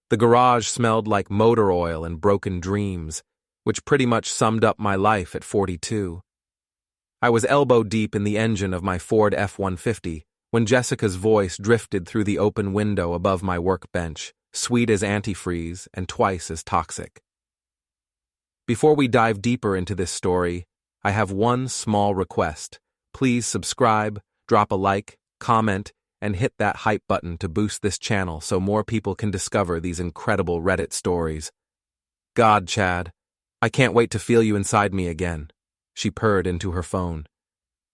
The garage smelled like motor oil and broken dreams, which pretty much summed up my life at 42. I was elbow deep in the engine of my Ford F-150 when Jessica's voice drifted through the open window above my workbench, sweet as antifreeze and twice as toxic. Before we dive deeper into this story, I have one small request. Please subscribe, drop a like, comment, and hit that hype button to boost this channel so more people can discover these incredible Reddit stories. God, Chad, I can't wait to feel you inside me again. She purred into her phone.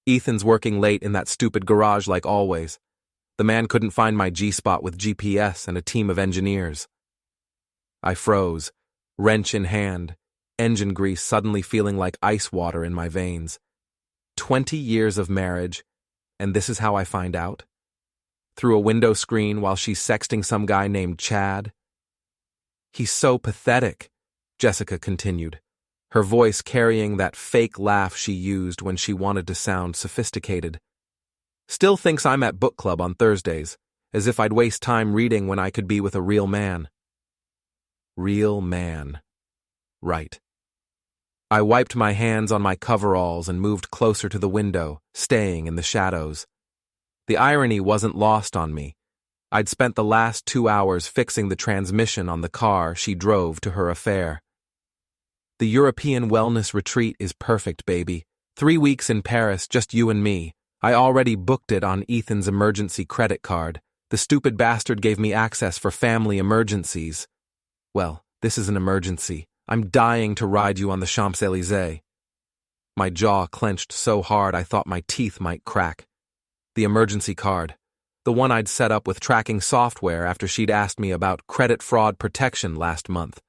Ethan's working late in that stupid garage like always. The man couldn't find my G-spot with GPS and a team of engineers. I froze, wrench in hand, engine grease suddenly feeling like ice water in my veins. 20 years of marriage, and this is how I find out? Through a window screen while she's sexting some guy named Chad? He's so pathetic, Jessica continued, her voice carrying that fake laugh she used when she wanted to sound sophisticated. Still thinks I'm at book club on Thursdays, as if I'd waste time reading when I could be with a real man. Real man. Right. I wiped my hands on my coveralls and moved closer to the window, staying in the shadows. The irony wasn't lost on me. I'd spent the last 2 hours fixing the transmission on the car she drove to her affair. The European wellness retreat is perfect, baby. 3 weeks in Paris, just you and me. I already booked it on Ethan's emergency credit card. The stupid bastard gave me access for family emergencies. Well, this is an emergency. I'm dying to ride you on the Champs-Élysées. My jaw clenched so hard I thought my teeth might crack. The emergency card. The one I'd set up with tracking software after she'd asked me about credit fraud protection last month.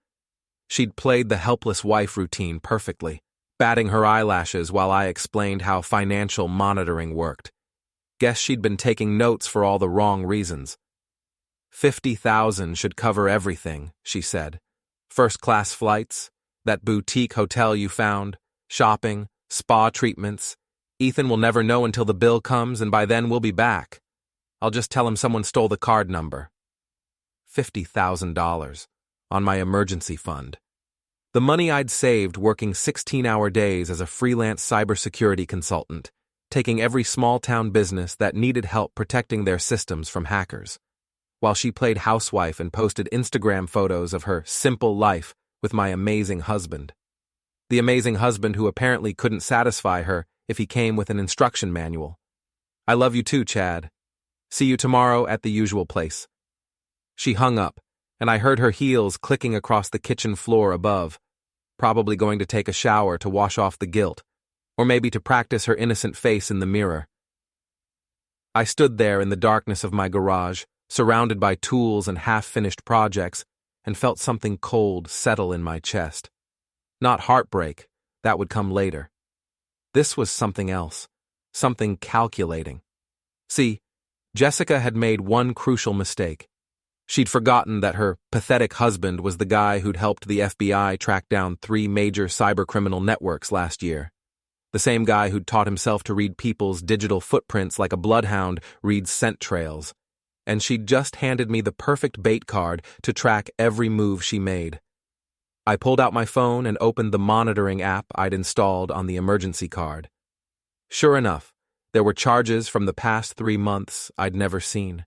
She'd played the helpless wife routine perfectly, batting her eyelashes while I explained how financial monitoring worked. Guess she'd been taking notes for all the wrong reasons. $50,000 should cover everything, she said. First-class flights, that boutique hotel you found, shopping, spa treatments. Ethan will never know until the bill comes, and by then we'll be back. I'll just tell him someone stole the card number. $50,000 on my emergency fund. The money I'd saved working 16-hour days as a freelance cybersecurity consultant, taking every small-town business that needed help protecting their systems from hackers, while she played housewife and posted Instagram photos of her simple life with my amazing husband. The amazing husband who apparently couldn't satisfy her if he came with an instruction manual. I love you too, Chad. See you tomorrow at the usual place. She hung up, and I heard her heels clicking across the kitchen floor above, probably going to take a shower to wash off the guilt, or maybe to practice her innocent face in the mirror. I stood there in the darkness of my garage, surrounded by tools and half-finished projects, and felt something cold settle in my chest. Not heartbreak, that would come later. This was something else, something calculating. See, Jessica had made one crucial mistake. She'd forgotten that her pathetic husband was the guy who'd helped the FBI track down 3 major cybercriminal networks last year. The same guy who'd taught himself to read people's digital footprints like a bloodhound reads scent trails. And she'd just handed me the perfect bait card to track every move she made. I pulled out my phone and opened the monitoring app I'd installed on the emergency card. Sure enough, there were charges from the past 3 months I'd never seen,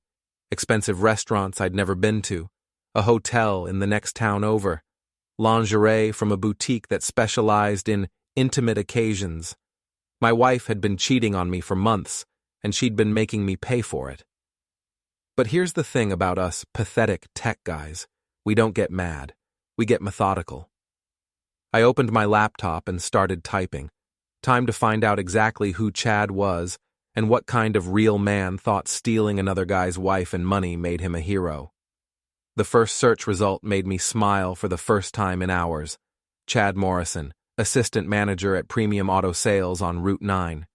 expensive restaurants I'd never been to, a hotel in the next town over, lingerie from a boutique that specialized in intimate occasions. My wife had been cheating on me for months, and she'd been making me pay for it. But here's the thing about us pathetic tech guys. We don't get mad. We get methodical. I opened my laptop and started typing. Time to find out exactly who Chad was and what kind of real man thought stealing another guy's wife and money made him a hero. The first search result made me smile for the first time in hours. Chad Morrison, assistant manager at Premium Auto Sales on Route 9.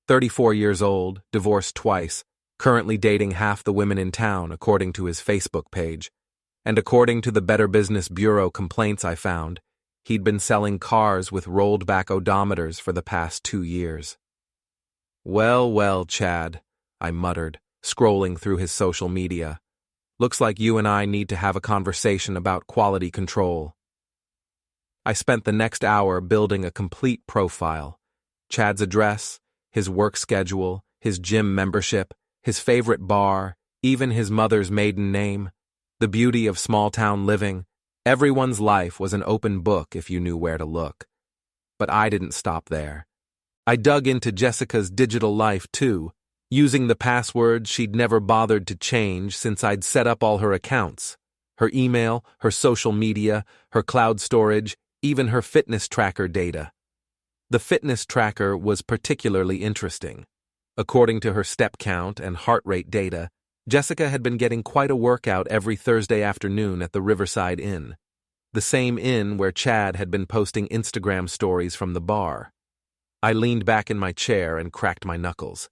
34 years old, divorced twice, currently dating half the women in town, according to his Facebook page. And according to the Better Business Bureau complaints I found, he'd been selling cars with rolled-back odometers for the past 2 years. Well, Chad, I muttered, scrolling through his social media. Looks like you and I need to have a conversation about quality control. I spent the next hour building a complete profile. Chad's address, his work schedule, his gym membership, his favorite bar, even his mother's maiden name. The beauty of small-town living. Everyone's life was an open book if you knew where to look. But I didn't stop there. I dug into Jessica's digital life, too, using the passwords she'd never bothered to change since I'd set up all her accounts. Her email, her social media, her cloud storage, even her fitness tracker data. The fitness tracker was particularly interesting. According to her step count and heart rate data, Jessica had been getting quite a workout every Thursday afternoon at the Riverside Inn, the same inn where Chad had been posting Instagram stories from the bar. I leaned back in my chair and cracked my knuckles.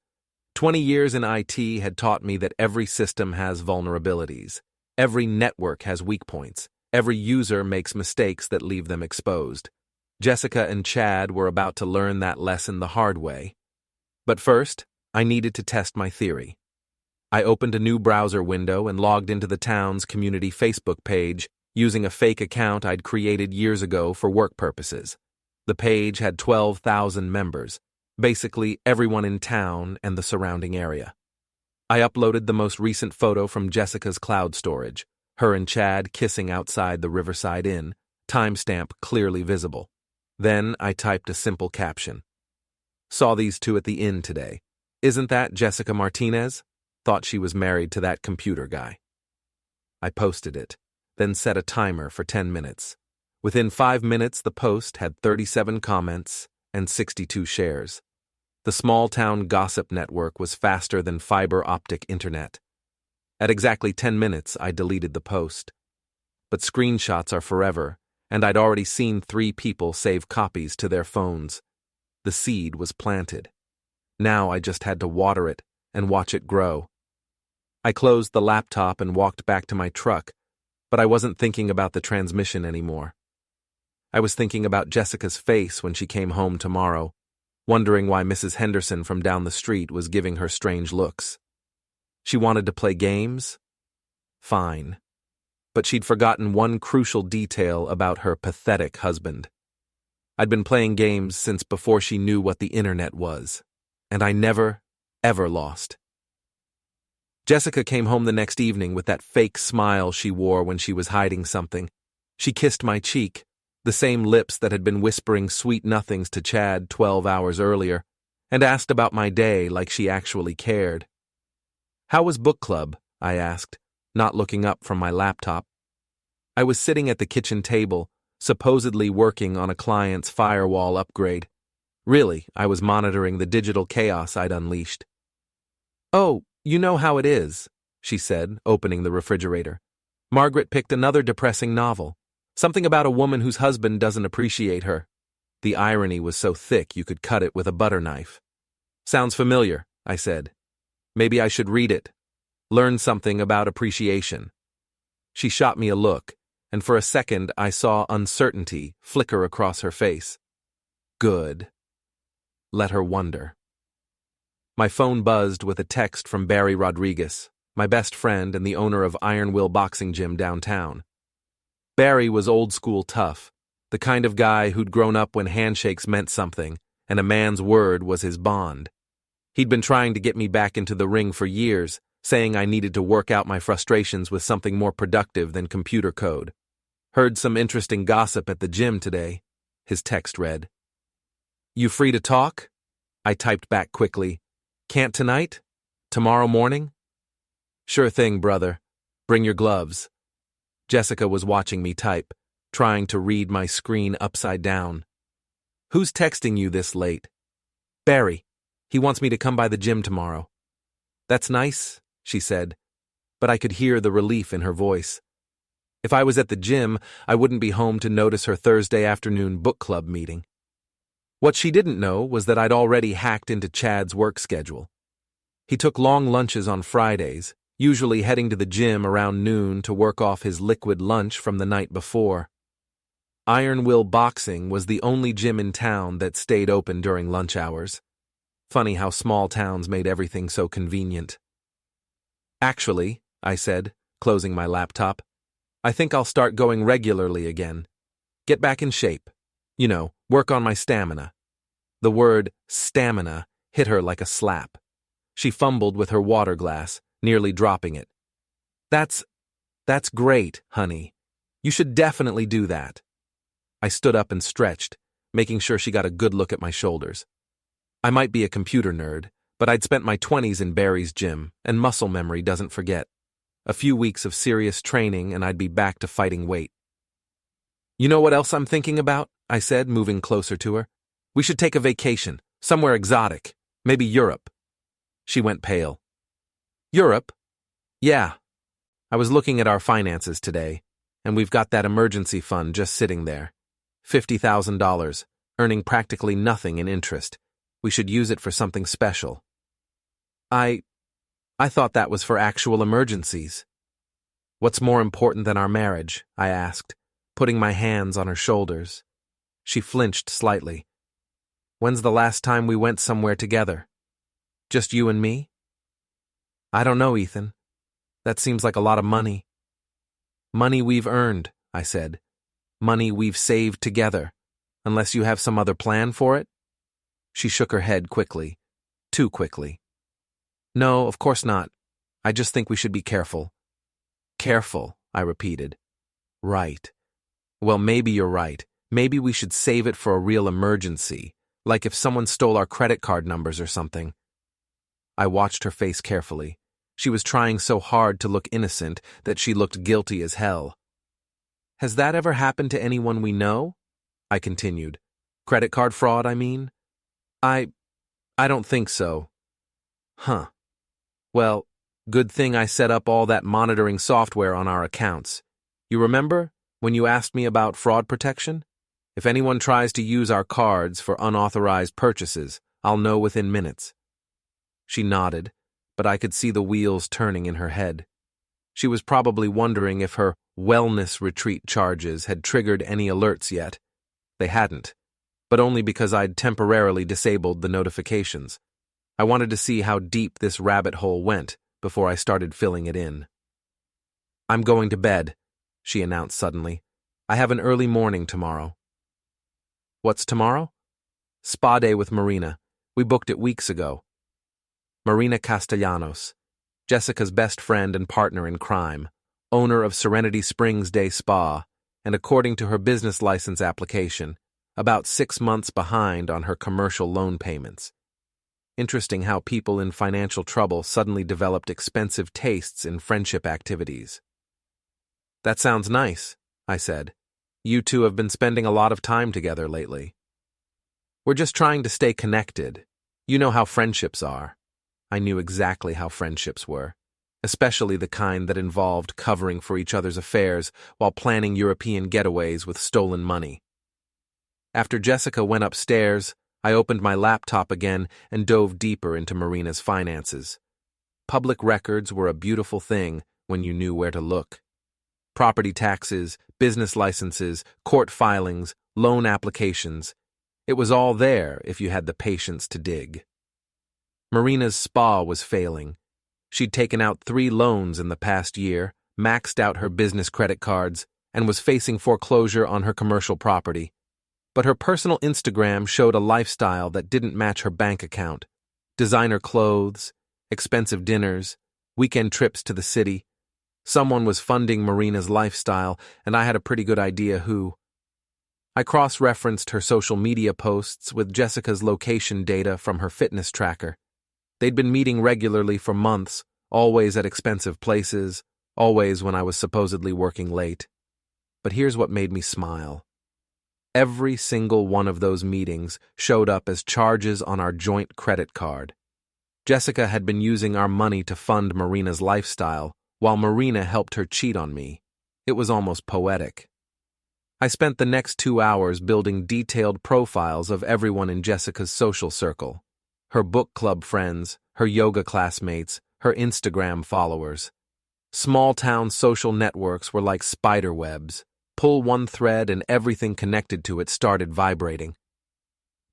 20 years in IT had taught me that every system has vulnerabilities. Every network has weak points. Every user makes mistakes that leave them exposed. Jessica and Chad were about to learn that lesson the hard way. But first, I needed to test my theory. I opened a new browser window and logged into the town's community Facebook page using a fake account I'd created years ago for work purposes. The page had 12,000 members, basically everyone in town and the surrounding area. I uploaded the most recent photo from Jessica's cloud storage, her and Chad kissing outside the Riverside Inn, timestamp clearly visible. Then I typed a simple caption. Saw these two at the inn today. Isn't that Jessica Martinez? Thought she was married to that computer guy. I posted it, then set a timer for 10 minutes. Within 5 minutes, the post had 37 comments and 62 shares. The small-town gossip network was faster than fiber-optic internet. At exactly 10 minutes, I deleted the post. But screenshots are forever, and I'd already seen 3 people save copies to their phones. The seed was planted. Now I just had to water it and watch it grow. I closed the laptop and walked back to my truck, but I wasn't thinking about the transmission anymore. I was thinking about Jessica's face when she came home tomorrow, wondering why Mrs. Henderson from down the street was giving her strange looks. She wanted to play games? Fine. But she'd forgotten one crucial detail about her pathetic husband. I'd been playing games since before she knew what the internet was, and I never, ever lost. Jessica came home the next evening with that fake smile she wore when she was hiding something. She kissed my cheek, the same lips that had been whispering sweet nothings to Chad 12 hours earlier, and asked about my day like she actually cared. How was book club? I asked, not looking up from my laptop. I was sitting at the kitchen table, supposedly working on a client's firewall upgrade. Really, I was monitoring the digital chaos I'd unleashed. Oh, you know how it is, she said, opening the refrigerator. Margaret picked another depressing novel. Something about a woman whose husband doesn't appreciate her. The irony was so thick you could cut it with a butter knife. Sounds familiar, I said. Maybe I should read it. Learn something about appreciation. She shot me a look, and for a second I saw uncertainty flicker across her face. Good. Let her wonder. My phone buzzed with a text from Barry Rodriguez, my best friend and the owner of Iron Will Boxing Gym downtown. Barry was old-school tough, the kind of guy who'd grown up when handshakes meant something, and a man's word was his bond. He'd been trying to get me back into the ring for years, saying I needed to work out my frustrations with something more productive than computer code. Heard some interesting gossip at the gym today, his text read. You free to talk? I typed back quickly. Can't tonight? Tomorrow morning? Sure thing, brother. Bring your gloves. Jessica was watching me type, trying to read my screen upside down. Who's texting you this late? Barry. He wants me to come by the gym tomorrow. That's nice, she said, but I could hear the relief in her voice. If I was at the gym, I wouldn't be home to notice her Thursday afternoon book club meeting. What she didn't know was that I'd already hacked into Chad's work schedule. He took long lunches on Fridays, usually heading to the gym around noon to work off his liquid lunch from the night before. Iron Will Boxing was the only gym in town that stayed open during lunch hours. Funny how small towns made everything so convenient. Actually, I said, closing my laptop. I think I'll start going regularly again. Get back in shape. You know, work on my stamina. The word stamina hit her like a slap. She fumbled with her water glass, nearly dropping it. That's great, honey. You should definitely do that. I stood up and stretched, making sure she got a good look at my shoulders. I might be a computer nerd, but I'd spent my 20s in Barry's gym, and muscle memory doesn't forget. A few weeks of serious training and I'd be back to fighting weight. You know what else I'm thinking about? I said, moving closer to her. We should take a vacation, somewhere exotic, maybe Europe. She went pale. Europe? Yeah. I was looking at our finances today, and we've got that emergency fund just sitting there. $50,000, earning practically nothing in interest. We should use it for something special. I thought that was for actual emergencies. What's more important than our marriage? I asked, putting my hands on her shoulders. She flinched slightly. When's the last time we went somewhere together? Just you and me? I don't know, Ethan. That seems like a lot of money. Money we've earned, I said. Money we've saved together, unless you have some other plan for it? She shook her head quickly. Too quickly. No, of course not. I just think we should be careful. Careful, I repeated. Right. Well, maybe you're right. Maybe we should save it for a real emergency, like if someone stole our credit card numbers or something. I watched her face carefully. She was trying so hard to look innocent that she looked guilty as hell. Has that ever happened to anyone we know? I continued. Credit card fraud, I mean? I don't think so. Huh. Well, good thing I set up all that monitoring software on our accounts. You remember when you asked me about fraud protection? If anyone tries to use our cards for unauthorized purchases, I'll know within minutes. She nodded, but I could see the wheels turning in her head. She was probably wondering if her wellness retreat charges had triggered any alerts yet. They hadn't, but only because I'd temporarily disabled the notifications. I wanted to see how deep this rabbit hole went before I started filling it in. I'm going to bed, she announced suddenly. I have an early morning tomorrow. What's tomorrow? Spa day with Marina. We booked it weeks ago. Marina Castellanos, Jessica's best friend and partner in crime, owner of Serenity Springs Day Spa, and according to her business license application, about 6 months behind on her commercial loan payments. Interesting how people in financial trouble suddenly developed expensive tastes in friendship activities. That sounds nice, I said. You two have been spending a lot of time together lately. We're just trying to stay connected. You know how friendships are. I knew exactly how friendships were, especially the kind that involved covering for each other's affairs while planning European getaways with stolen money. After Jessica went upstairs, I opened my laptop again and dove deeper into Marina's finances. Public records were a beautiful thing when you knew where to look. Property taxes, business licenses, court filings, loan applications. It was all there if you had the patience to dig. Marina's spa was failing. She'd taken out 3 loans in the past year, maxed out her business credit cards, and was facing foreclosure on her commercial property. But her personal Instagram showed a lifestyle that didn't match her bank account. Designer clothes, expensive dinners, weekend trips to the city. Someone was funding Marina's lifestyle, and I had a pretty good idea who. I cross-referenced her social media posts with Jessica's location data from her fitness tracker. They'd been meeting regularly for months, always at expensive places, always when I was supposedly working late. But here's what made me smile. Every single one of those meetings showed up as charges on our joint credit card. Jessica had been using our money to fund Marina's lifestyle, while Marina helped her cheat on me. It was almost poetic. I spent the next 2 hours building detailed profiles of everyone in Jessica's social circle. Her book club friends, her yoga classmates, her Instagram followers. Small-town social networks were like spider webs. Pull one thread and everything connected to it started vibrating.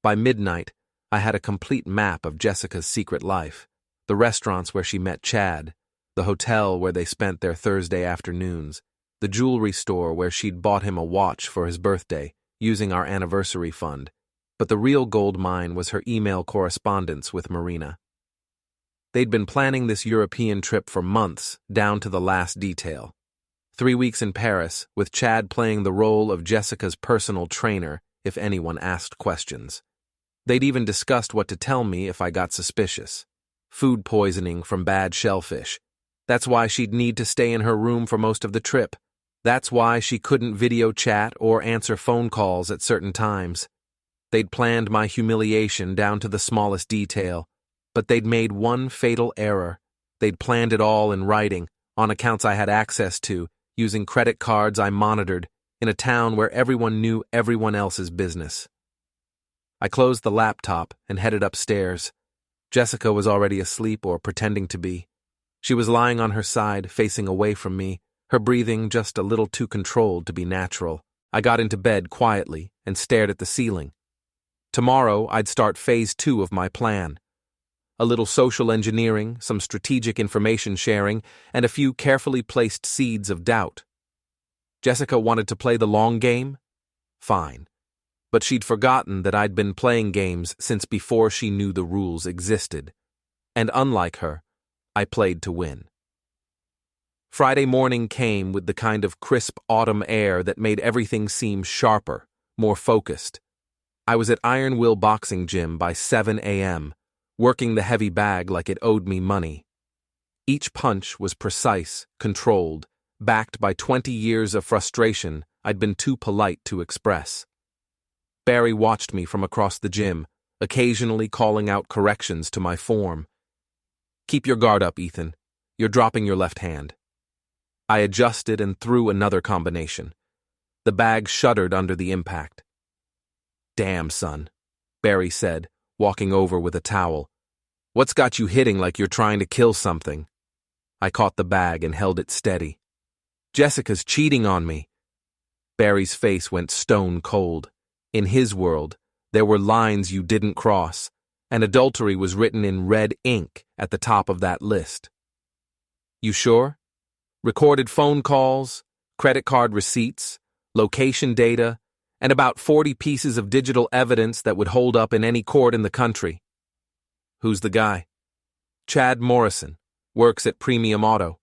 By midnight, I had a complete map of Jessica's secret life, the restaurants where she met Chad, the hotel where they spent their Thursday afternoons, the jewelry store where she'd bought him a watch for his birthday, using our anniversary fund. But the real gold mine was her email correspondence with Marina. They'd been planning this European trip for months, down to the last detail. 3 weeks in Paris, with Chad playing the role of Jessica's personal trainer if anyone asked questions. They'd even discussed what to tell me if I got suspicious. Food poisoning from bad shellfish. That's why she'd need to stay in her room for most of the trip. That's why she couldn't video chat or answer phone calls at certain times. They'd planned my humiliation down to the smallest detail, but they'd made one fatal error. They'd planned it all in writing, on accounts I had access to, using credit cards I monitored, in a town where everyone knew everyone else's business. I closed the laptop and headed upstairs. Jessica was already asleep or pretending to be. She was lying on her side, facing away from me, her breathing just a little too controlled to be natural. I got into bed quietly and stared at the ceiling. Tomorrow, I'd start phase 2 of my plan. A little social engineering, some strategic information sharing, and a few carefully placed seeds of doubt. Jessica wanted to play the long game? Fine. But she'd forgotten that I'd been playing games since before she knew the rules existed. And unlike her, I played to win. Friday morning came with the kind of crisp autumn air that made everything seem sharper, more focused. I was at Iron Will Boxing Gym by 7 a.m., working the heavy bag like it owed me money. Each punch was precise, controlled, backed by 20 years of frustration I'd been too polite to express. Barry watched me from across the gym, occasionally calling out corrections to my form. "Keep your guard up, Ethan. You're dropping your left hand." I adjusted and threw another combination. The bag shuddered under the impact. "Damn, son," Barry said, walking over with a towel. "What's got you hitting like you're trying to kill something?" I caught the bag and held it steady. "Jessica's cheating on me." Barry's face went stone cold. In his world, there were lines you didn't cross, and adultery was written in red ink at the top of that list. "You sure? Recorded phone calls, credit card receipts, location data, and about 40 pieces of digital evidence that would hold up in any court in the country." "Who's the guy?" "Chad Morrison, works at Premium Auto."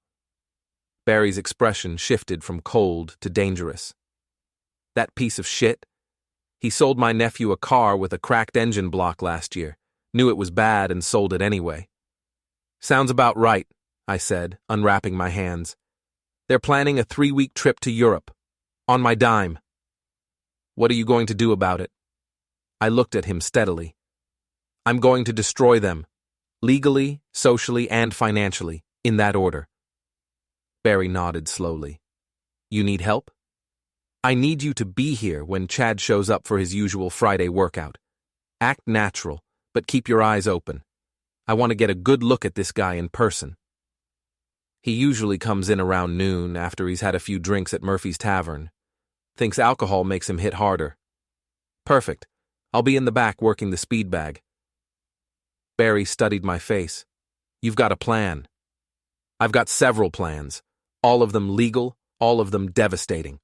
Barry's expression shifted from cold to dangerous. "That piece of shit? He sold my nephew a car with a cracked engine block last year, knew it was bad and sold it anyway." "Sounds about right," I said, unwrapping my hands. "They're planning a 3-week trip to Europe. On my dime." "What are you going to do about it?" I looked at him steadily. "I'm going to destroy them. Legally, socially, and financially, in that order." Barry nodded slowly. "You need help?" "I need you to be here when Chad shows up for his usual Friday workout. Act natural, but keep your eyes open. I want to get a good look at this guy in person." "He usually comes in around noon after he's had a few drinks at Murphy's Tavern. Thinks alcohol makes him hit harder." "Perfect. I'll be in the back working the speed bag." Barry studied my face. "You've got a plan." "I've got several plans. All of them legal, all of them devastating."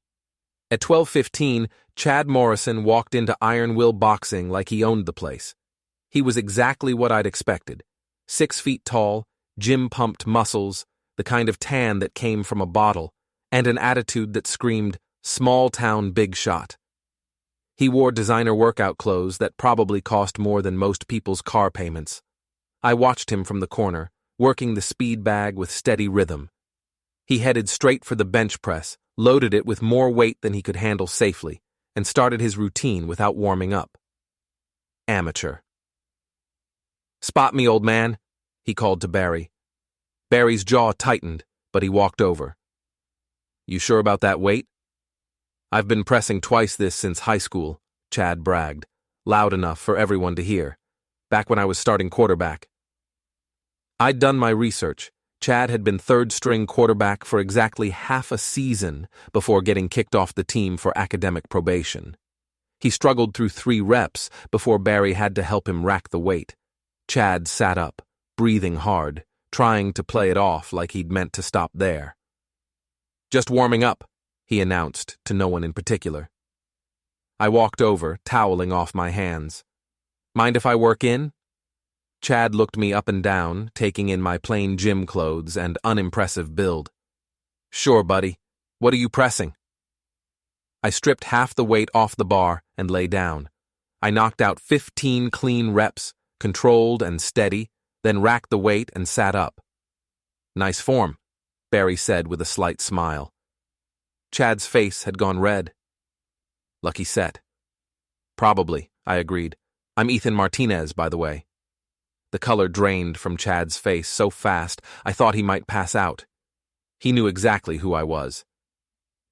At 12:15, Chad Morrison walked into Iron Will Boxing like he owned the place. He was exactly what I'd expected. 6 feet tall, gym-pumped muscles, the kind of tan that came from a bottle, and an attitude that screamed, small-town big shot. He wore designer workout clothes that probably cost more than most people's car payments. I watched him from the corner, working the speed bag with steady rhythm. He headed straight for the bench press, loaded it with more weight than he could handle safely, and started his routine without warming up. Amateur. "Spot me, old man," he called to Barry. Barry's jaw tightened, but he walked over. "You sure about that weight?" "I've been pressing twice this since high school," Chad bragged, loud enough for everyone to hear, back when I was starting quarterback. I'd done my research. Chad had been third-string quarterback for exactly half a season before getting kicked off the team for academic probation. He struggled through 3 reps before Barry had to help him rack the weight. Chad sat up, breathing hard, trying to play it off like he'd meant to stop there. "Just warming up," he announced to no one in particular. I walked over, toweling off my hands. "Mind if I work in?" Chad looked me up and down, taking in my plain gym clothes and unimpressive build. "Sure, buddy. What are you pressing?" I stripped half the weight off the bar and lay down. I knocked out 15 clean reps, controlled and steady, then racked the weight and sat up. "Nice form," Barry said with a slight smile. Chad's face had gone red. "Lucky set." "Probably," I agreed. "I'm Ethan Martinez, by the way." The color drained from Chad's face so fast I thought he might pass out. He knew exactly who I was.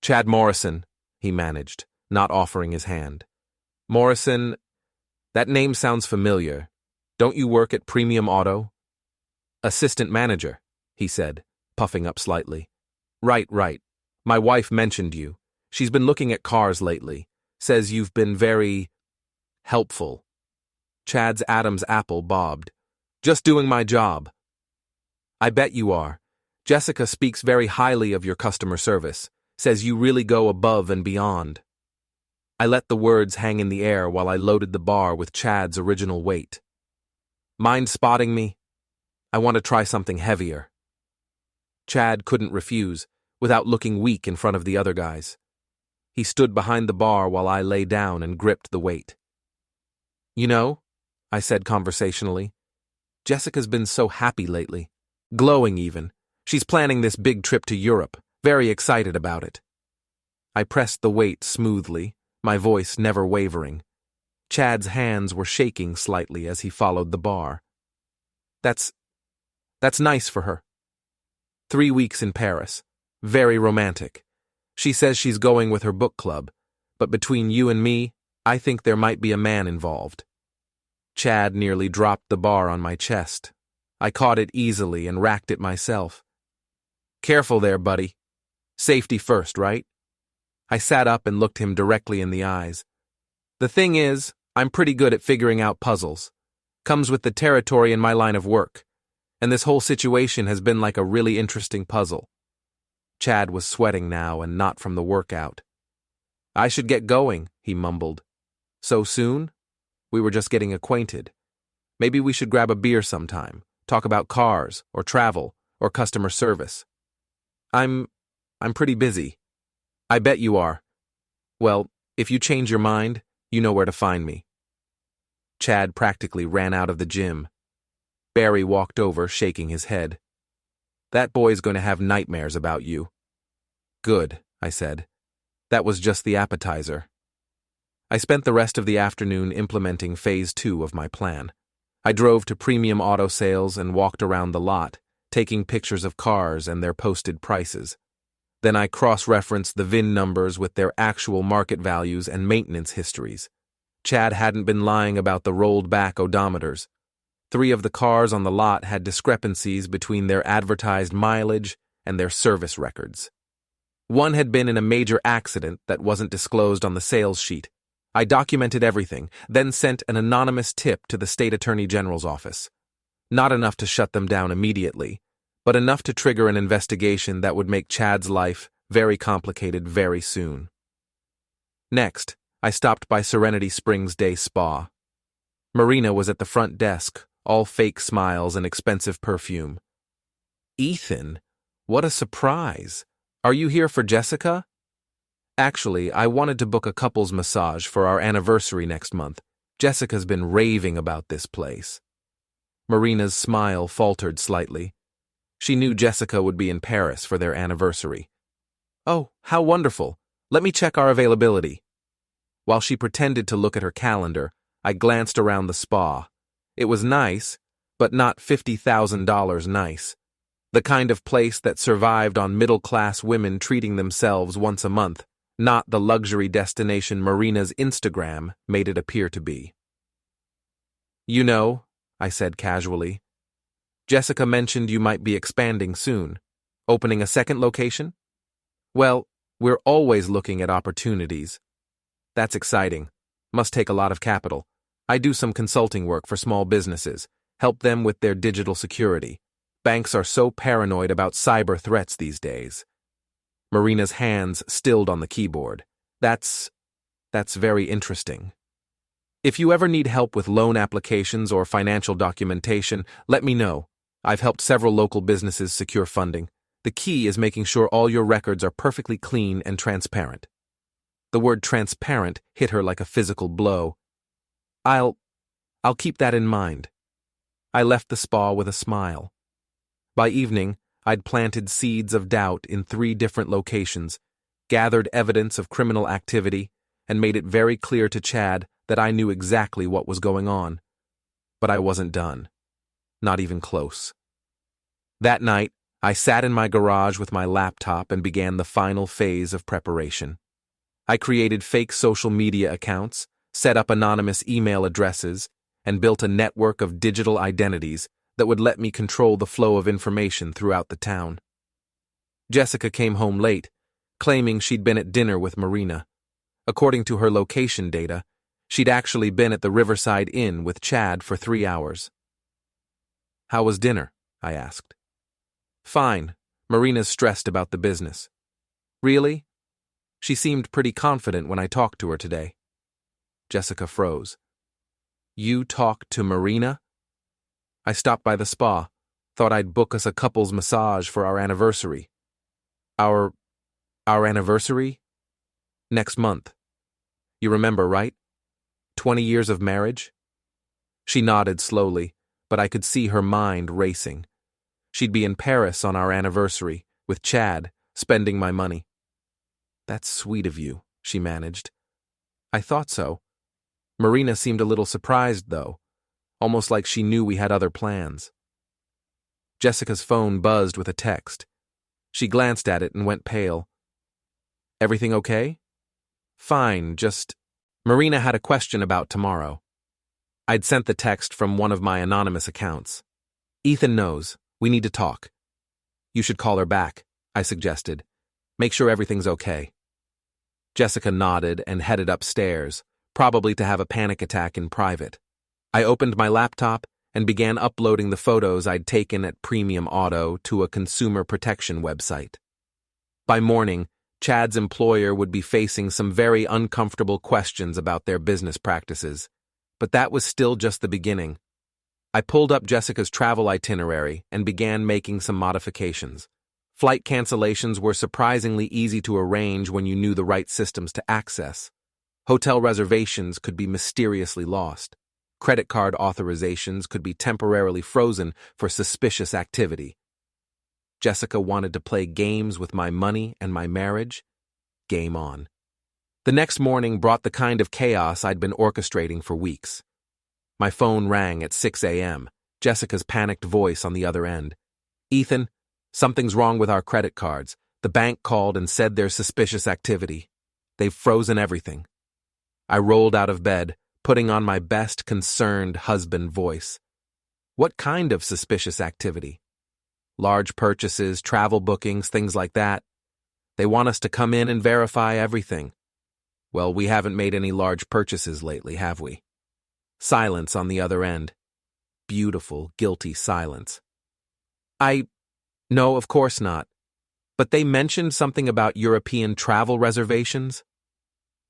"Chad Morrison," he managed, not offering his hand. "Morrison, that name sounds familiar. Don't you work at Premium Auto?" "Assistant manager," he said, puffing up slightly. Right. My wife mentioned you. She's been looking at cars lately. Says you've been very helpful." Chad's Adam's apple bobbed. "Just doing my job." "I bet you are. Jessica speaks very highly of your customer service. Says you really go above and beyond." I let the words hang in the air while I loaded the bar with Chad's original weight. "Mind spotting me? I want to try something heavier." Chad couldn't refuse, without looking weak in front of the other guys. He stood behind the bar while I lay down and gripped the weight. "You know," I said conversationally, "Jessica's been so happy lately. Glowing even. She's planning this big trip to Europe. Very excited about it." I pressed the weight smoothly, my voice never wavering. Chad's hands were shaking slightly as he followed the bar. That's nice for her. 3 weeks in Paris. Very romantic. She says she's going with her book club, but between you and me, I think there might be a man involved." Chad nearly dropped the bar on my chest. I caught it easily and racked it myself. "Careful there, buddy. Safety first, right?" I sat up and looked him directly in the eyes. "The thing is, I'm pretty good at figuring out puzzles. Comes with the territory in my line of work. And this whole situation has been like a really interesting puzzle." Chad was sweating now and not from the workout. "I should get going," he mumbled. "So soon? We were just getting acquainted. Maybe we should grab a beer sometime, talk about cars, or travel, or customer service." I'm pretty busy." "I bet you are. Well, if you change your mind, you know where to find me." Chad practically ran out of the gym. Barry walked over, shaking his head. "That boy's going to have nightmares about you." "Good," I said. That was just the appetizer. I spent the rest of the afternoon implementing Phase 2 of my plan. I drove to Premium Auto Sales and walked around the lot, taking pictures of cars and their posted prices. Then I cross-referenced the VIN numbers with their actual market values and maintenance histories. Chad hadn't been lying about the rolled-back odometers. 3 of the cars on the lot had discrepancies between their advertised mileage and their service records. One had been in a major accident that wasn't disclosed on the sales sheet. I documented everything, then sent an anonymous tip to the state attorney general's office. Not enough to shut them down immediately, but enough to trigger an investigation that would make Chad's life very complicated very soon. Next, I stopped by Serenity Springs Day Spa. Marina was at the front desk, all fake smiles and expensive perfume. "Ethan, what a surprise. Are you here for Jessica?" "Actually, I wanted to book a couples massage for our anniversary next month. Jessica's been raving about this place." Marina's smile faltered slightly. She knew Jessica would be in Paris for their anniversary. "Oh, how wonderful. Let me check our availability." While she pretended to look at her calendar, I glanced around the spa. It was nice, but not $50,000 nice. The kind of place that survived on middle-class women treating themselves once a month, not the luxury destination Marina's Instagram made it appear to be. "You know," I said casually, "Jessica mentioned you might be expanding soon. Opening a second location?" "Well, we're always looking at opportunities." "That's exciting. Must take a lot of capital. I do some consulting work for small businesses, help them with their digital security. Banks are so paranoid about cyber threats these days. Marina's hands stilled on the keyboard. That's very interesting. If you ever need help with loan applications or financial documentation, let me know. I've helped several local businesses secure funding. The key is making sure all your records are perfectly clean and transparent. The word transparent hit her like a physical blow. I'll keep that in mind. I left the spa with a smile. By evening, I'd planted seeds of doubt in 3 different locations, gathered evidence of criminal activity, and made it very clear to Chad that I knew exactly what was going on. But I wasn't done. Not even close. That night, I sat in my garage with my laptop and began the final phase of preparation. I created fake social media accounts, set up anonymous email addresses, and built a network of digital identities that would let me control the flow of information throughout the town. Jessica came home late, claiming she'd been at dinner with Marina. According to her location data, she'd actually been at the Riverside Inn with Chad for 3 hours. "How was dinner?" I asked. "Fine. Marina's stressed about the business." "Really?" She seemed pretty confident when I talked to her today. Jessica froze. "You talked to Marina?" "I stopped by the spa. Thought I'd book us a couple's massage for our anniversary." Our anniversary? Next month. You remember, right? 20 years of marriage?" She nodded slowly, but I could see her mind racing. She'd be in Paris on our anniversary, with Chad, spending my money. "That's sweet of you," she managed. "I thought so." Marina seemed a little surprised, though, almost like she knew we had other plans. Jessica's phone buzzed with a text. She glanced at it and went pale. "Everything okay?" "Fine, just..." Marina had a question about tomorrow. I'd sent the text from one of my anonymous accounts. "Ethan knows. We need to talk." "You should call her back," I suggested. "Make sure everything's okay." Jessica nodded and headed upstairs, probably to have a panic attack in private. I opened my laptop and began uploading the photos I'd taken at Premium Auto to a consumer protection website. By morning, Chad's employer would be facing some very uncomfortable questions about their business practices, but that was still just the beginning. I pulled up Jessica's travel itinerary and began making some modifications. Flight cancellations were surprisingly easy to arrange when you knew the right systems to access. Hotel reservations could be mysteriously lost. Credit card authorizations could be temporarily frozen for suspicious activity. Jessica wanted to play games with my money and my marriage. Game on. The next morning brought the kind of chaos I'd been orchestrating for weeks. My phone rang at 6 a.m., Jessica's panicked voice on the other end. "Ethan, something's wrong with our credit cards. The bank called and said there's suspicious activity. They've frozen everything." I rolled out of bed, putting on my best concerned husband voice. "What kind of suspicious activity?" "Large purchases, travel bookings, things like that. They want us to come in and verify everything." "Well, we haven't made any large purchases lately, have we?" Silence on the other end. Beautiful, guilty silence. No, of course not. But they mentioned something about European travel reservations?"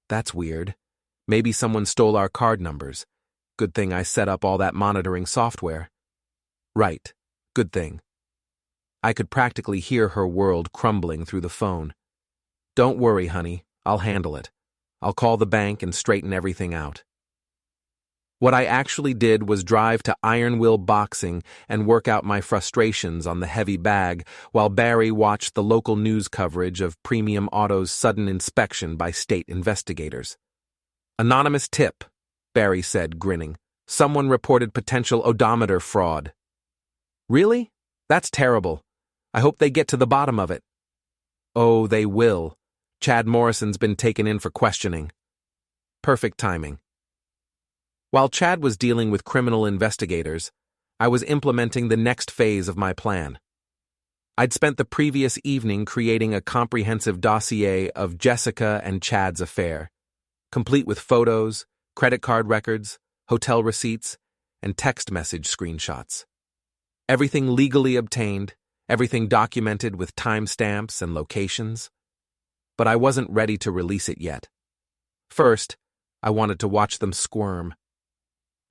"That's weird. Maybe someone stole our card numbers. Good thing I set up all that monitoring software." "Right. Good thing." I could practically hear her world crumbling through the phone. "Don't worry, honey. I'll handle it. I'll call the bank and straighten everything out." What I actually did was drive to Iron Will Boxing and work out my frustrations on the heavy bag while Barry watched the local news coverage of Premium Auto's sudden inspection by state investigators. "Anonymous tip," Barry said, grinning. "Someone reported potential odometer fraud." "Really? That's terrible. I hope they get to the bottom of it." "Oh, they will. Chad Morrison's been taken in for questioning." Perfect timing. While Chad was dealing with criminal investigators, I was implementing the next phase of my plan. I'd spent the previous evening creating a comprehensive dossier of Jessica and Chad's affair, complete with photos, credit card records, hotel receipts, and text message screenshots. Everything legally obtained, everything documented with timestamps and locations. But I wasn't ready to release it yet. First, I wanted to watch them squirm.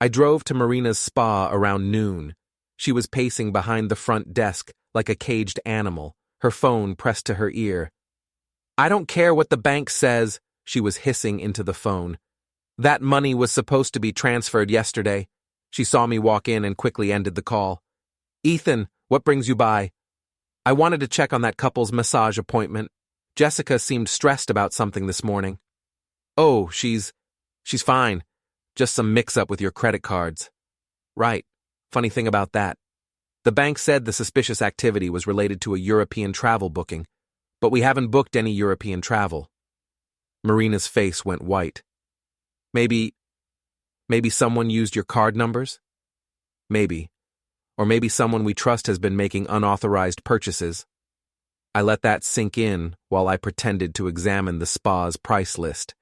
I drove to Marina's spa around noon. She was pacing behind the front desk like a caged animal, her phone pressed to her ear. "I don't care what the bank says," she was hissing into the phone. "That money was supposed to be transferred yesterday." She saw me walk in and quickly ended the call. "Ethan, what brings you by?" "I wanted to check on that couple's massage appointment. Jessica seemed stressed about something this morning." "Oh, she's fine. Just some mix-up with your credit cards." "Right. Funny thing about that. The bank said the suspicious activity was related to a European travel booking, but we haven't booked any European travel." Marina's face went white. Maybe someone used your card numbers? Maybe. Or maybe someone we trust has been making unauthorized purchases." I let that sink in while I pretended to examine the spa's price list.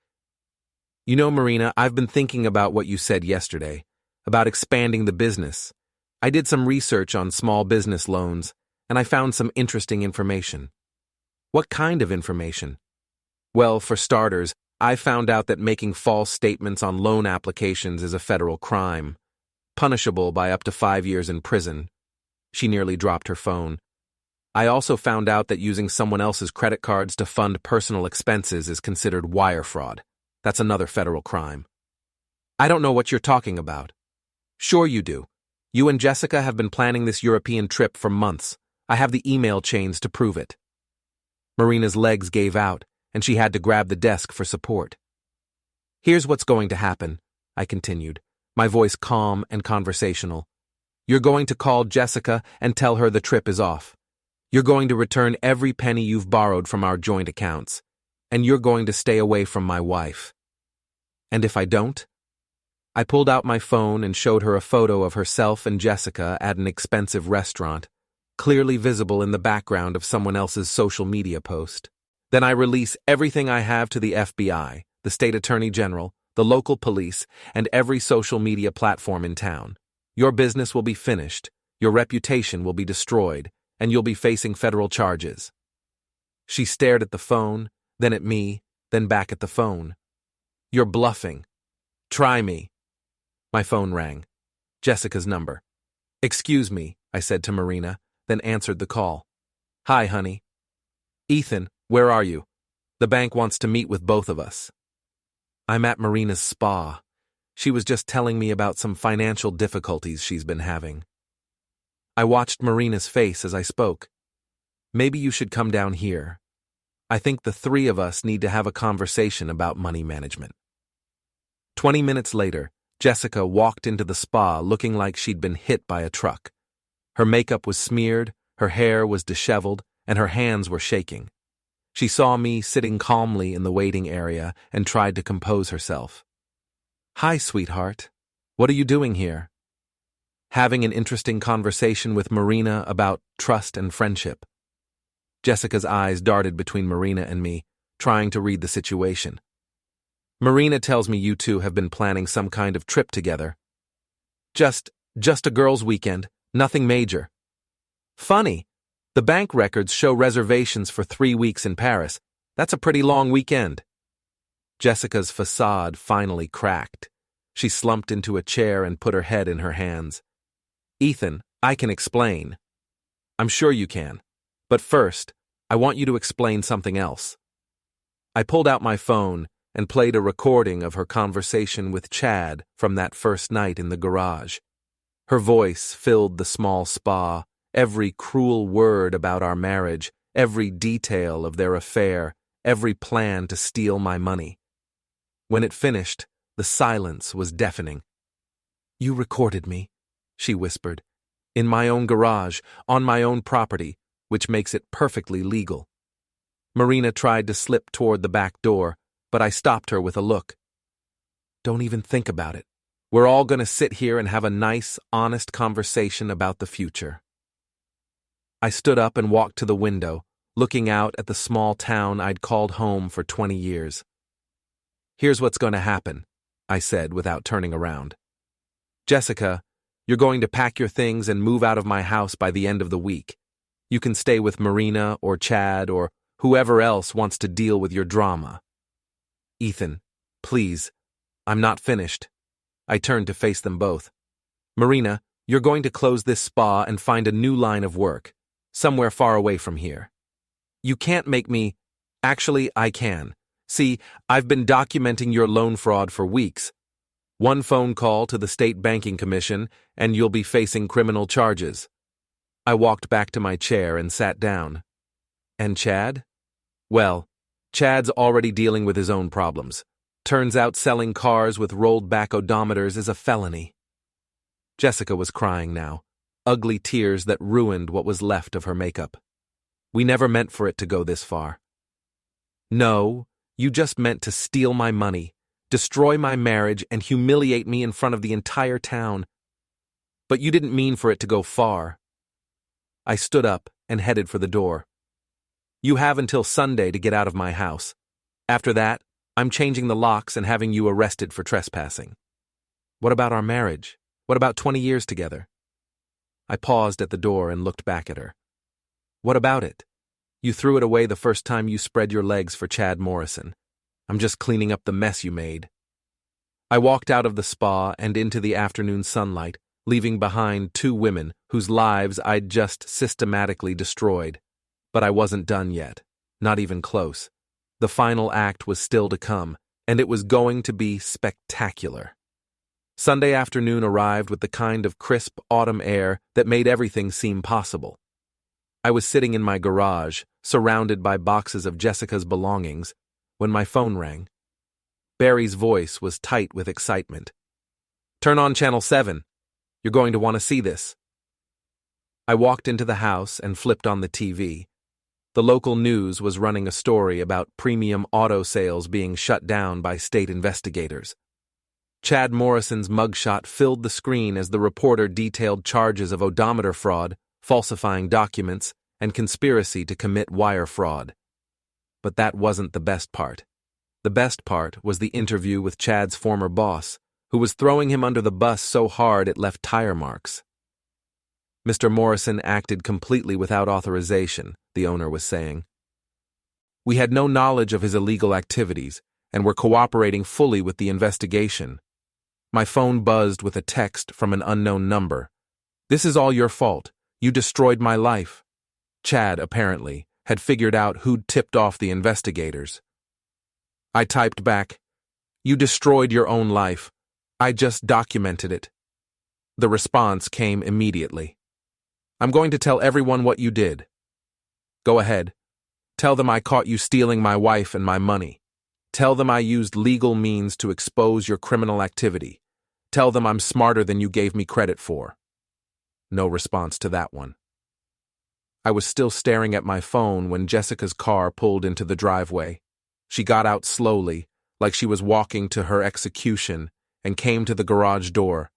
"You know, Marina, I've been thinking about what you said yesterday, about expanding the business. I did some research on small business loans, and I found some interesting information." "What kind of information?" "Well, for starters, I found out that making false statements on loan applications is a federal crime, punishable by up to 5 years in prison." She nearly dropped her phone. "I also found out that using someone else's credit cards to fund personal expenses is considered wire fraud. That's another federal crime." "I don't know what you're talking about." "Sure you do. You and Jessica have been planning this European trip for months. I have the email chains to prove it." Marina's legs gave out, and she had to grab the desk for support. "Here's what's going to happen," I continued, my voice calm and conversational. "You're going to call Jessica and tell her the trip is off. You're going to return every penny you've borrowed from our joint accounts. And you're going to stay away from my wife." "And if I don't?" I pulled out my phone and showed her a photo of herself and Jessica at an expensive restaurant, clearly visible in the background of someone else's social media post. "Then I release everything I have to the FBI, the state attorney general, the local police, and every social media platform in town. Your business will be finished, your reputation will be destroyed, and you'll be facing federal charges." She stared at the phone, then at me, then back at the phone. "You're bluffing. Try me." My phone rang. Jessica's number. "Excuse me," I said to Marina, then answered the call. "Hi, honey." "Ethan, where are you? The bank wants to meet with both of us." "I'm at Marina's spa. She was just telling me about some financial difficulties she's been having." I watched Marina's face as I spoke. "Maybe you should come down here. I think the three of us need to have a conversation about money management." 20 minutes later, Jessica walked into the spa looking like she'd been hit by a truck. Her makeup was smeared, her hair was disheveled, and her hands were shaking. She saw me sitting calmly in the waiting area and tried to compose herself. "Hi, sweetheart. What are you doing here?" "Having an interesting conversation with Marina about trust and friendship." Jessica's eyes darted between Marina and me, trying to read the situation. "Marina tells me you two have been planning some kind of trip together." Just a girls' weekend, nothing major." "Funny. The bank records show reservations for 3 weeks in Paris. That's a pretty long weekend." Jessica's facade finally cracked. She slumped into a chair and put her head in her hands. "Ethan, I can explain." "I'm sure you can. But first, I want you to explain something else." I pulled out my phone and played a recording of her conversation with Chad from that first night in the garage. Her voice filled the small spa, every cruel word about our marriage, every detail of their affair, every plan to steal my money. When it finished, the silence was deafening. "You recorded me," she whispered, "in my own garage, on my own property, which makes it perfectly legal." Marina tried to slip toward the back door, but I stopped her with a look. "Don't even think about it. We're all going to sit here and have a nice, honest conversation about the future." I stood up and walked to the window, looking out at the small town I'd called home for 20 years. "Here's what's going to happen," I said without turning around. "Jessica, You're going to pack your things and move out of my house by the end of the week. You can stay with Marina or Chad or whoever else wants to deal with your drama. Ethan, please, I'm not finished. I turned to face them both. Marina, you're going to close this spa and find a new line of work, somewhere far away from here. You can't make me. Actually, I can. See, I've been documenting your loan fraud for weeks. One phone call to the State Banking Commission, and you'll be facing criminal charges. I walked back to my chair and sat down. And Chad? Well, Chad's already dealing with his own problems. Turns out selling cars with rolled-back odometers is a felony. Jessica was crying now, ugly tears that ruined what was left of her makeup. We never meant for it to go this far. No, you just meant to steal my money, destroy my marriage, and humiliate me in front of the entire town. But you didn't mean for it to go far. I stood up and headed for the door. You have until Sunday to get out of my house. After that, I'm changing the locks and having you arrested for trespassing. What about our marriage? What about 20 years together? I paused at the door and looked back at her. What about it? You threw it away the first time you spread your legs for Chad Morrison. I'm just cleaning up the mess you made. I walked out of the spa and into the afternoon sunlight, leaving behind two women whose lives I'd just systematically destroyed. But I wasn't done yet, not even close. The final act was still to come, and it was going to be spectacular. Sunday afternoon arrived with the kind of crisp autumn air that made everything seem possible. I was sitting in my garage, surrounded by boxes of Jessica's belongings, when my phone rang. Barry's voice was tight with excitement. Turn on Channel 7. You're going to want to see this. I walked into the house and flipped on the TV. The local news was running a story about premium auto sales being shut down by state investigators. Chad Morrison's mugshot filled the screen as the reporter detailed charges of odometer fraud, falsifying documents, and conspiracy to commit wire fraud. But that wasn't the best part. The best part was the interview with Chad's former boss, who was throwing him under the bus so hard it left tire marks. Mr. Morrison acted completely without authorization, the owner was saying. We had no knowledge of his illegal activities and were cooperating fully with the investigation. My phone buzzed with a text from an unknown number. This is all your fault. You destroyed my life. Chad, apparently, had figured out who'd tipped off the investigators. I typed back, You destroyed your own life. I just documented it. The response came immediately. I'm going to tell everyone what you did. Go ahead. Tell them I caught you stealing my wife and my money. Tell them I used legal means to expose your criminal activity. Tell them I'm smarter than you gave me credit for. No response to that one. I was still staring at my phone when Jessica's car pulled into the driveway. She got out slowly, like she was walking to her execution, and came to the garage door.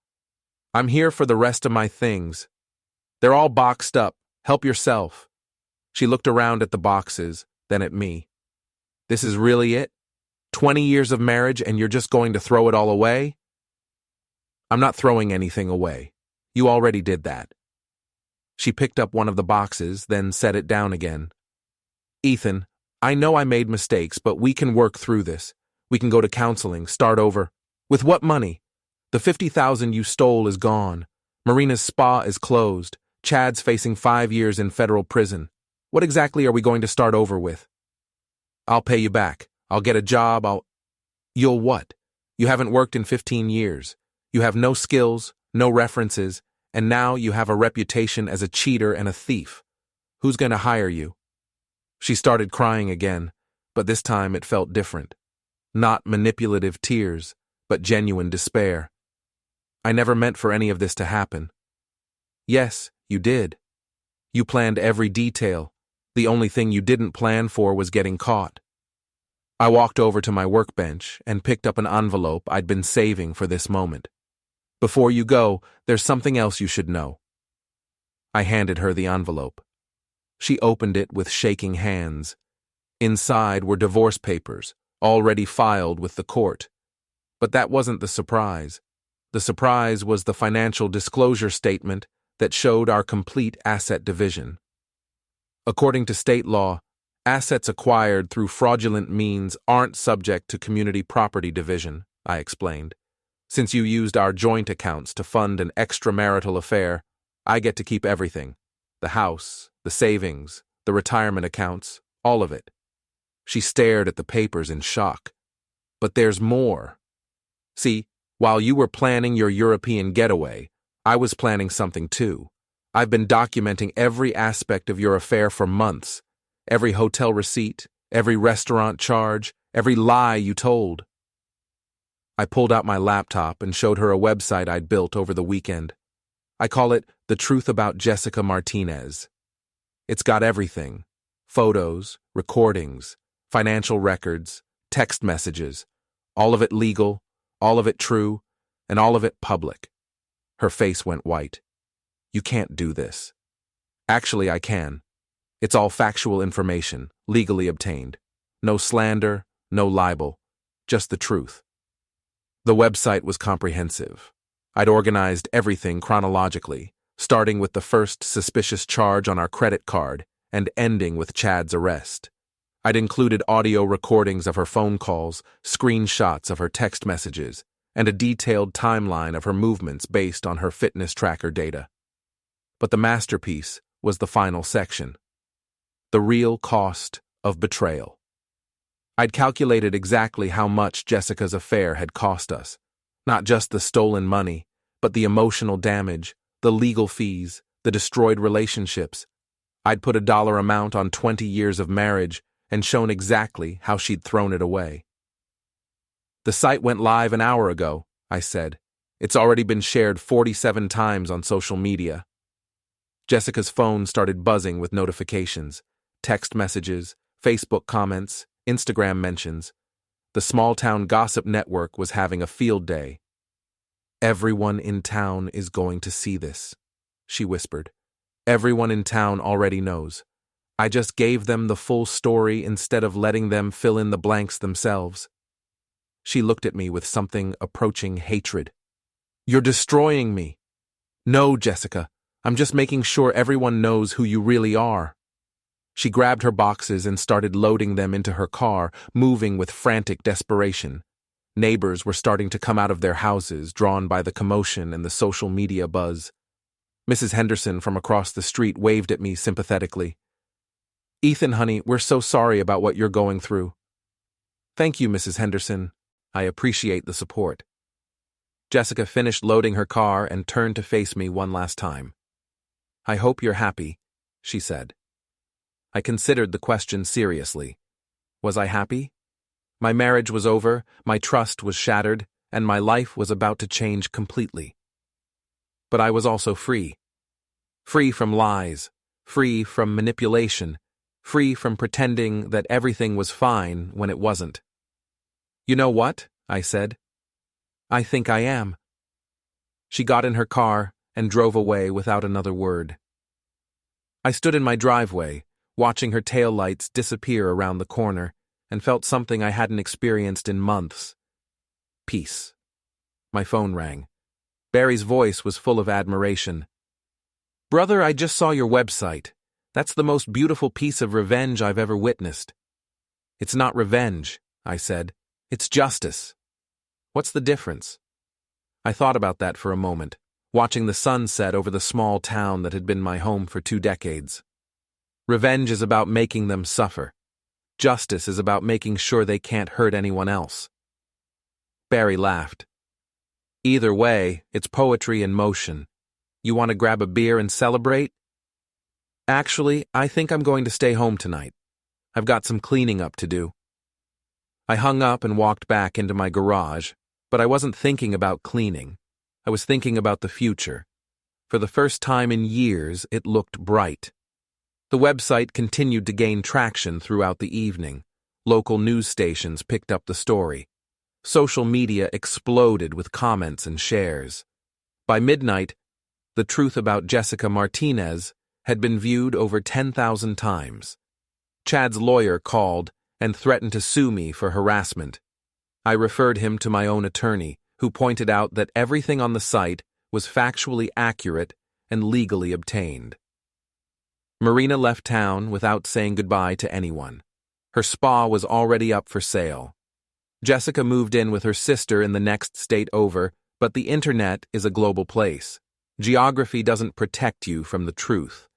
I'm here for the rest of my things. They're all boxed up. Help yourself. She looked around at the boxes, then at me. This is really it? 20 years of marriage and you're just going to throw it all away? I'm not throwing anything away. You already did that. She picked up one of the boxes, then set it down again. Ethan, I know I made mistakes, but we can work through this. We can go to counseling, start over. With what money? The $50,000 you stole is gone. Marina's spa is closed. Chad's facing 5 years in federal prison. What exactly are we going to start over with? I'll pay you back. I'll get a job. You'll what? You haven't worked in 15 years. You have no skills, no references, and now you have a reputation as a cheater and a thief. Who's going to hire you? She started crying again, but this time it felt different. Not manipulative tears, but genuine despair. I never meant for any of this to happen. Yes, you did. You planned every detail. The only thing you didn't plan for was getting caught. I walked over to my workbench and picked up an envelope I'd been saving for this moment. Before you go, there's something else you should know. I handed her the envelope. She opened it with shaking hands. Inside were divorce papers, already filed with the court. But that wasn't the surprise. The surprise was the financial disclosure statement that showed our complete asset division. According to state law, assets acquired through fraudulent means aren't subject to community property division, I explained. Since you used our joint accounts to fund an extramarital affair, I get to keep everything. The house, the savings, the retirement accounts, all of it. She stared at the papers in shock. But there's more. See, while you were planning your European getaway, I was planning something too. I've been documenting every aspect of your affair for months. Every hotel receipt, every restaurant charge, every lie you told. I pulled out my laptop and showed her a website I'd built over the weekend. I call it The Truth About Jessica Martinez. It's got everything. Photos, recordings, financial records, text messages. All of it legal, all of it true, and all of it public. Her face went white. You can't do this. Actually, I can. It's all factual information, legally obtained. No slander, no libel, just the truth. The website was comprehensive. I'd organized everything chronologically, starting with the first suspicious charge on our credit card and ending with Chad's arrest. I'd included audio recordings of her phone calls, screenshots of her text messages, and a detailed timeline of her movements based on her fitness tracker data. But the masterpiece was the final section. The real cost of betrayal. I'd calculated exactly how much Jessica's affair had cost us. Not just the stolen money, but the emotional damage, the legal fees, the destroyed relationships. I'd put a dollar amount on 20 years of marriage and shown exactly how she'd thrown it away. The site went live an hour ago, I said. It's already been shared 47 times on social media. Jessica's phone started buzzing with notifications, text messages, Facebook comments, Instagram mentions. The small-town gossip network was having a field day. Everyone in town is going to see this, she whispered. Everyone in town already knows. I just gave them the full story instead of letting them fill in the blanks themselves. She looked at me with something approaching hatred. You're destroying me. No, Jessica, I'm just making sure everyone knows who you really are. She grabbed her boxes and started loading them into her car, moving with frantic desperation. Neighbors were starting to come out of their houses, drawn by the commotion and the social media buzz. Mrs. Henderson from across the street waved at me sympathetically. Ethan, honey, we're so sorry about what you're going through. Thank you, Mrs. Henderson. I appreciate the support. Jessica finished loading her car and turned to face me one last time. I hope you're happy, she said. I considered the question seriously. Was I happy? My marriage was over, my trust was shattered, and my life was about to change completely. But I was also free. Free from lies, free from manipulation, free from pretending that everything was fine when it wasn't. You know what? I said. I think I am. She got in her car and drove away without another word. I stood in my driveway, watching her taillights disappear around the corner, and felt something I hadn't experienced in months. Peace. My phone rang. Barry's voice was full of admiration. Brother, I just saw your website. That's the most beautiful piece of revenge I've ever witnessed. It's not revenge, I said. It's justice. What's the difference? I thought about that for a moment, watching the sun set over the small town that had been my home for 2 decades. Revenge is about making them suffer. Justice is about making sure they can't hurt anyone else. Barry laughed. Either way, it's poetry in motion. You want to grab a beer and celebrate? Actually, I think I'm going to stay home tonight. I've got some cleaning up to do. I hung up and walked back into my garage, but I wasn't thinking about cleaning. I was thinking about the future. For the first time in years, it looked bright. The website continued to gain traction throughout the evening. Local news stations picked up the story. Social media exploded with comments and shares. By midnight, The Truth About Jessica Martinez had been viewed over 10,000 times. Chad's lawyer called and threatened to sue me for harassment. I referred him to my own attorney, who pointed out that everything on the site was factually accurate and legally obtained. Marina left town without saying goodbye to anyone. Her spa was already up for sale. Jessica moved in with her sister in the next state over, but the internet is a global place. Geography doesn't protect you from the truth.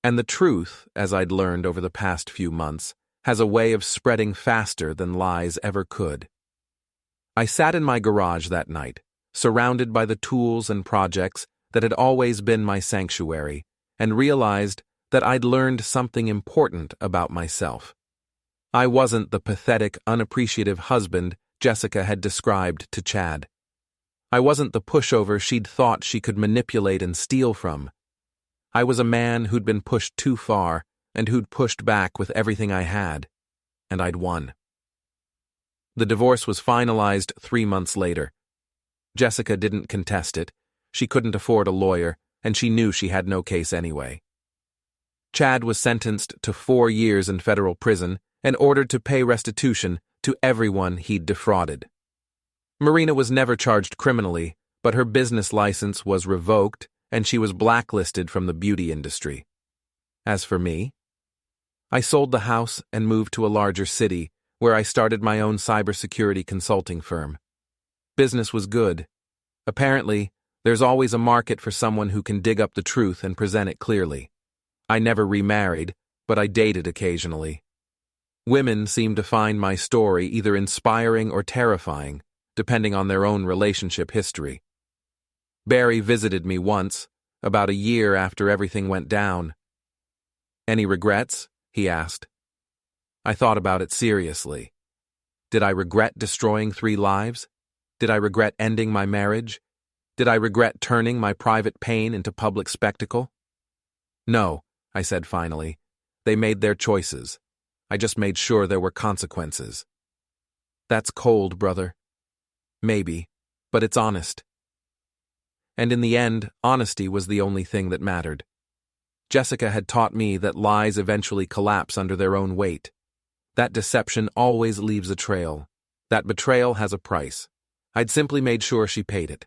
And the truth, as I'd learned over the past few months, has a way of spreading faster than lies ever could. I sat in my garage that night, surrounded by the tools and projects that had always been my sanctuary, and realized that I'd learned something important about myself. I wasn't the pathetic, unappreciative husband Jessica had described to Chad. I wasn't the pushover she'd thought she could manipulate and steal from. I was a man who'd been pushed too far and who'd pushed back with everything I had, and I'd won. The divorce was finalized 3 months later. Jessica didn't contest it. She couldn't afford a lawyer, and she knew she had no case anyway. Chad was sentenced to 4 years in federal prison and ordered to pay restitution to everyone he'd defrauded. Marina was never charged criminally, but her business license was revoked and she was blacklisted from the beauty industry. As for me, I sold the house and moved to a larger city where I started my own cybersecurity consulting firm. Business was good. Apparently, there's always a market for someone who can dig up the truth and present it clearly. I never remarried, but I dated occasionally. Women seem to find my story either inspiring or terrifying, depending on their own relationship history. Barry visited me once, about a year after everything went down. "Any regrets?" he asked. I thought about it seriously. Did I regret destroying 3 lives? Did I regret ending my marriage? Did I regret turning my private pain into public spectacle? No, I said finally. They made their choices. I just made sure there were consequences. That's cold, brother. Maybe, but it's honest. And in the end, honesty was the only thing that mattered. Jessica had taught me that lies eventually collapse under their own weight. That deception always leaves a trail. That betrayal has a price. I'd simply made sure she paid it.